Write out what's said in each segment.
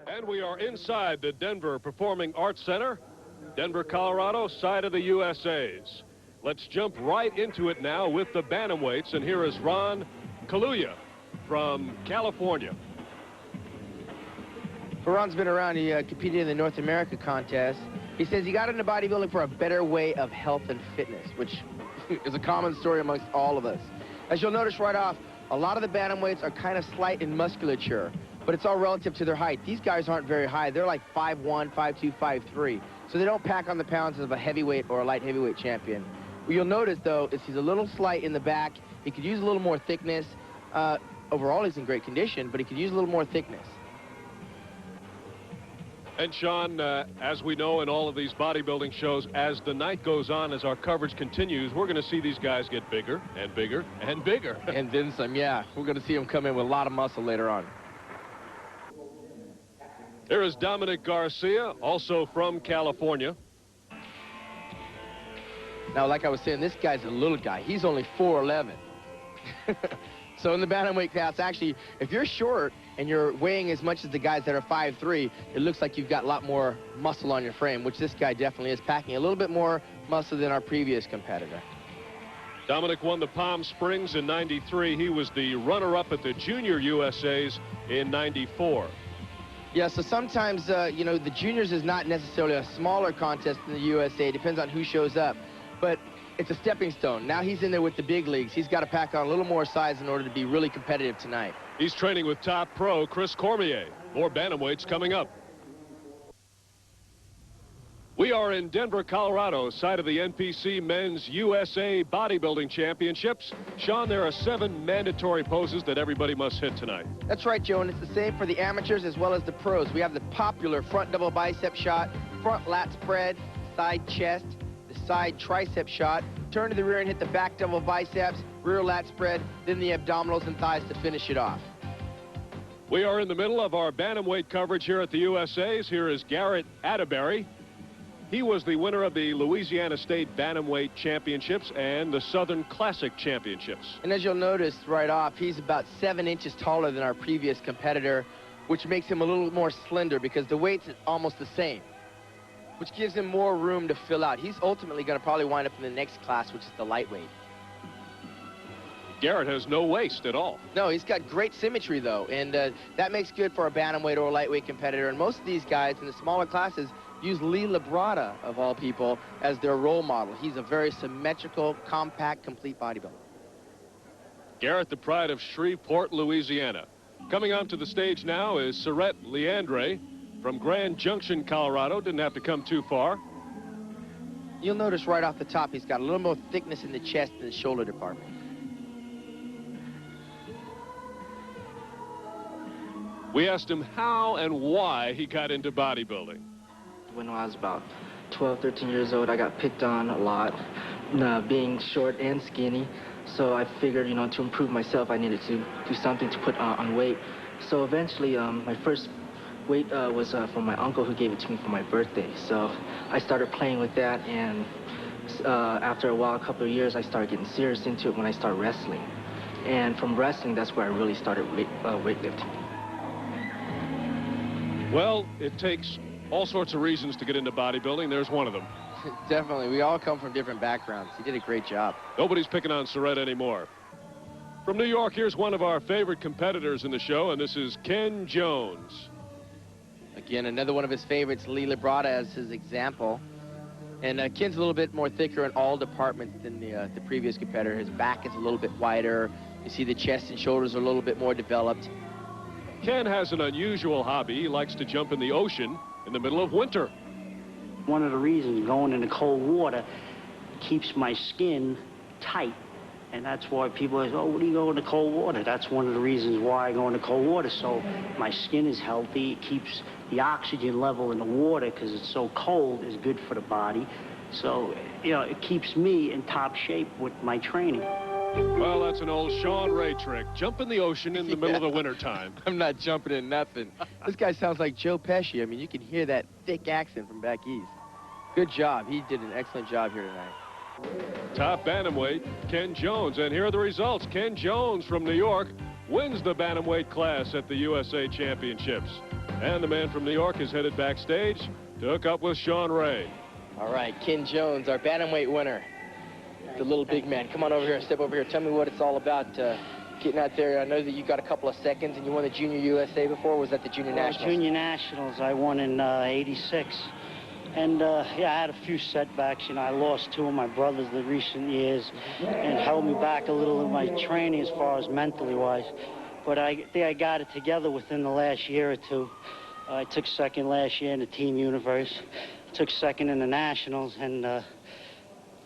And we are inside the Denver Performing Arts Center, Denver, Colorado, side of the USA's. Let's jump right into it now with the Bantamweights, and here is Reynaldo Caluya from California. Ron's been around. He competed in the North America contest. He says he got into bodybuilding for a better way of health and fitness, which is a common story amongst all of us. As you'll notice right off, a lot of the Bantamweights are kind of slight in musculature, but it's all relative to their height. These guys aren't very high. They're like 5'1", 5'2", 5'3", so they don't pack on the pounds of a heavyweight or a light heavyweight champion. What you'll notice, though, is he's a little slight in the back. He could use a little more thickness. Overall, he's in great condition, but he could use a little more thickness. And Sean, as we know in all of these bodybuilding shows, as the night goes on, as our coverage continues, we're going to see these guys get bigger and bigger and bigger. And then some, yeah. We're going to see them come in with a lot of muscle later on. Here is Dominic Garcia, also from California. Now, like I was saying, this guy's a little guy. He's only 4'11". So in the bantamweight class, actually, if you're short and you're weighing as much as the guys that are 5'3", it looks like you've got a lot more muscle on your frame, which this guy definitely is, packing a little bit more muscle than our previous competitor. Dominic won the Palm Springs in '93. He was the runner-up at the Junior USA's in '94. Yeah, so sometimes, you know, the juniors is not necessarily a smaller contest than the USA. It depends on who shows up. But it's a stepping stone. Now he's in there with the big leagues. He's got to pack on a little more size in order to be really competitive tonight. He's training with top pro Chris Cormier. More bantamweights coming up. We are in Denver, Colorado, side of the NPC Men's USA Bodybuilding Championships. Sean, there are 7 mandatory poses that everybody must hit tonight. That's right, Joe, and it's the same for the amateurs as well as the pros. We have the popular front double bicep shot, front lat spread, side chest, the side tricep shot, turn to the rear and hit the back double biceps, rear lat spread, then the abdominals and thighs to finish it off. We are in the middle of our bantamweight coverage here at the USA's. Here is Garrett Atterberry. He was the winner of the Louisiana State Bantamweight Championships and the Southern Classic Championships. And as you'll notice right off, he's about 7 inches taller than our previous competitor, which makes him a little more slender because the weight's almost the same, which gives him more room to fill out. He's ultimately going to probably wind up in the next class, which is the lightweight. Garrett has no waist at all. No, he's got great symmetry, though, and that makes good for a bantamweight or a lightweight competitor. And most of these guys in the smaller classes use Lee Labrada, of all people, as their role model. He's a very symmetrical, compact, complete bodybuilder. Garrett, the pride of Shreveport, Louisiana. Coming onto the stage now is Sereiyth Leandres from Grand Junction, Colorado. Didn't have to come too far. You'll notice right off the top, he's got a little more thickness in the chest and the shoulder department. We asked him how and why he got into bodybuilding. When I was about 12, 13 years old, I got picked on a lot, being short and skinny. So I figured, you know, to improve myself, I needed to do something to put on weight. So eventually, my first weight was from my uncle, who gave it to me for my birthday. So I started playing with that, and after a while, a couple of years, I started getting serious into it when I started wrestling. And from wrestling, that's where I really started weightlifting. Well, it takes all sorts of reasons to get into bodybuilding. There's one of them. Definitely. We all come from different backgrounds. He did a great job. Nobody's picking on Sereiryth anymore. From New York, here's one of our favorite competitors in the show, and this is Ken Jones. Again, another one of his favorites, Lee Labrada, as his example. And Ken's a little bit more thicker in all departments than the previous competitor. His back is a little bit wider. You see the chest and shoulders are a little bit more developed. Ken has an unusual hobby. He likes to jump in the ocean in the middle of winter. One of the reasons going in the cold water keeps my skin tight. And that's why people say, oh, what do you go in the cold water? That's one of the reasons why I go in the cold water. So my skin is healthy. It keeps the oxygen level in the water because it's so cold is good for the body. So, you know, it keeps me in top shape with my training. Well, that's an old Sean Ray trick. Jump in the ocean in the middle of the winter time. I'm not jumping in nothing. This guy sounds like Joe Pesci. I mean, you can hear that thick accent from back east. Good job. He did an excellent job here tonight. Top bantamweight, Ken Jones. And here are the results. Ken Jones from New York wins the Bantamweight class at the USA Championships. And the man from New York is headed backstage to hook up with Sean Ray. All right, Ken Jones, our Bantamweight winner. The little big man. Come on over here and step over here. Tell me what it's all about getting out there. I know that you got a couple of seconds and you won the Junior USA before. Was that the Junior Nationals? Junior Nationals, I won in '86. And, yeah, I had a few setbacks. You know, I lost 2 of my brothers the recent years and held me back a little in my training as far as mentally-wise. But I think I got it together within the last year or 2. I took second last year in the team universe. Took second in the Nationals, and a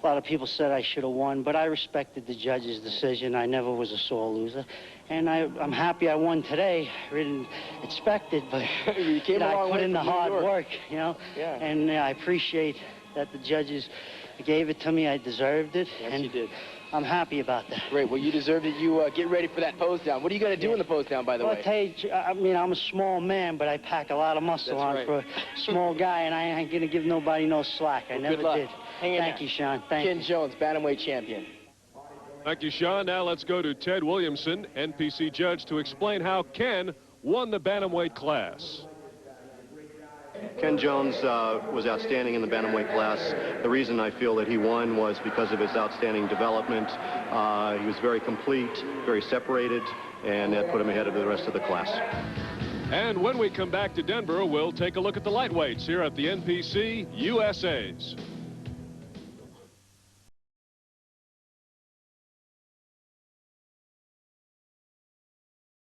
lot of people said I should have won, but I respected the judge's decision. I never was a sore loser. And I'm happy I won today. I didn't expect it, but you came a long I put way in the from New hard York. work, you know? Yeah. And I appreciate that the judges gave it to me. I deserved it. Yes, and you did. I'm happy about that. Great. Well, you deserved it. You get ready for that pose down. What are you going to do in the pose down, by the Well, way? I'll tell you, I mean, I'm a small man, but I pack a lot of muscle That's on right. for a small guy, and I ain't going to give nobody no slack. I Well, never good luck. did. Hang in Thank there. you, Sean. Thank Ken you. Jones, Bantamweight champion. Thank you, Sean. Now let's go to Ted Williamson, NPC judge, to explain how Ken won the Bantamweight class. Ken Jones was outstanding in the Bantamweight class. The reason I feel that he won was because of his outstanding development. He was very complete, very separated, and that put him ahead of the rest of the class. And when we come back to Denver, we'll take a look at the lightweights here at the NPC USAs.